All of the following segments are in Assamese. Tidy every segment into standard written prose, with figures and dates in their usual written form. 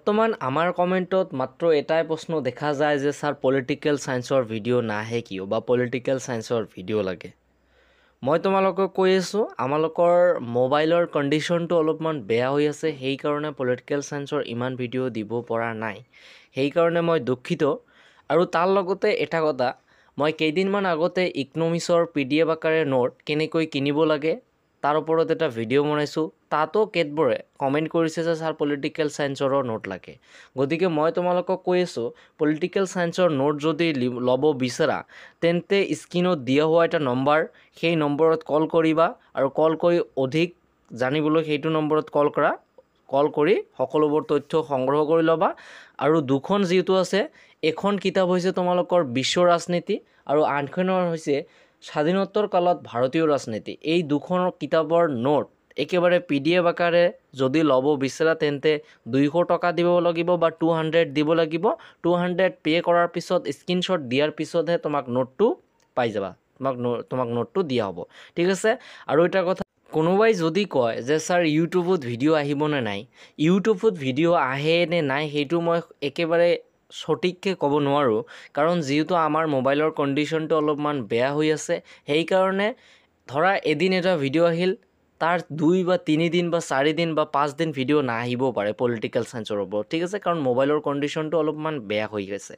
বৰ্তমান আমাৰ কমেণ্টত মাত্ৰ এটাই প্ৰশ্ন দেখা যায় যে ছাৰ পলিটিকেল ছায়েন্সৰ ভিডিঅ' নাহে কিয় বা পলিটিকেল ছায়েন্সৰ ভিডিঅ' লাগে। মই তোমালোকক কৈ আছোঁ আমালোকৰ মোবাইলৰ কণ্ডিশ্যনটো অলপমান বেয়া হৈ আছে, সেইকাৰণে পলিটিকেল ছায়েন্সৰ ইমান ভিডিঅ' দিব পৰা নাই। সেইকাৰণে মই দুখিত। আৰু তাৰ লগতে এটা কথা, মই কেইদিনমান আগতে ইকনমিক্সৰ PDF আকাৰে নোট কেনেকৈ কিনিব লাগে তাৰ ওপৰত এটা ভিডিঅ' বনাইছোঁ। তাতো কেতবোৰে কমেণ্ট কৰিছে যে ছাৰ পলিটিকেল ছায়েন্সৰো নোট লাগে। গতিকে মই তোমালোকক কৈ আছোঁ পলিটিকেল ছায়েন্সৰ নোট যদি ল'ব বিচাৰা তেন্তে স্ক্ৰীনত দিয়া হোৱা এটা নম্বৰ, সেই নম্বৰত কল কৰিবা আৰু কল কৰি অধিক জানিবলৈ সেইটো নম্বৰত কল কৰা। কল কৰি সকলোবোৰ তথ্য সংগ্ৰহ কৰি ল'বা। আৰু দুখন যিহেতু আছে, এখন কিতাপ হৈছে তোমালোকৰ বিশ্ব ৰাজনীতি আৰু আনখনৰ হৈছে স্বাধীনোত্তৰ কালত ভাৰতীয় ৰাজনীতি। এই দুখন কিতাপৰ নোট একেবাৰে PDF আকাৰে যদি ল'ব বিচাৰা তেন্তে 200 টকা দিব লাগিব বা 200 দিব লাগিব। 200 পে' কৰাৰ পিছত স্ক্ৰীনশ্বট দিয়াৰ পিছতহে তোমাক নোটটো পাই যাবা, তোমাক নোটটো দিয়া হ'ব। ঠিক আছে। আৰু এটা কথা, কোনোবাই যদি কয় যে ছাৰ ইউটিউবত ভিডিঅ' আহিবনে নাই, ইউটিউবত ভিডিঅ' আহে নে নাই সেইটো মই একেবাৰে সঠিককৈ ক'ব নোৱাৰোঁ। কাৰণ যিহেতু আমাৰ মোবাইলৰ কণ্ডিশ্যনটো অলপমান বেয়া হৈ আছে, সেইকাৰণে ধৰা এদিন এটা ভিডিঅ' আহিল, তাৰ 2 বা 3 দিন বা 4 দিন বা 5 দিন ভিডিঅ' নাহিবও পাৰে পলিটিকেল ছায়েন্সৰ ওপৰত। ঠিক আছে, কাৰণ মোবাইলৰ কণ্ডিশ্যনটো অলপমান বেয়া হৈ গৈছে।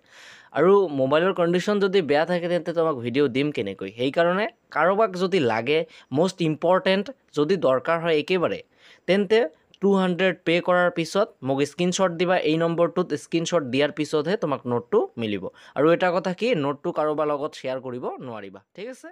আৰু মোবাইলৰ কণ্ডিশ্যন যদি বেয়া থাকে তেন্তে তোমাক ভিডিঅ' দিম কেনেকৈ। সেইকাৰণে কাৰোবাক যদি লাগে, মষ্ট ইম্পৰ্টেণ্ট যদি দৰকাৰ হয় একেবাৰে, তেন্তে 200 পে' কৰাৰ পিছত মোক স্ক্ৰীনশ্বট দিবা। এই নম্বৰটোত স্ক্ৰীনশ্বট দিয়াৰ পিছতহে তোমাক নোটটো মিলিব। আৰু এটা কথা কি, নোটটো কাৰোবাৰ লগত শ্বেয়াৰ কৰিব নোৱাৰিবা। ঠিক আছে।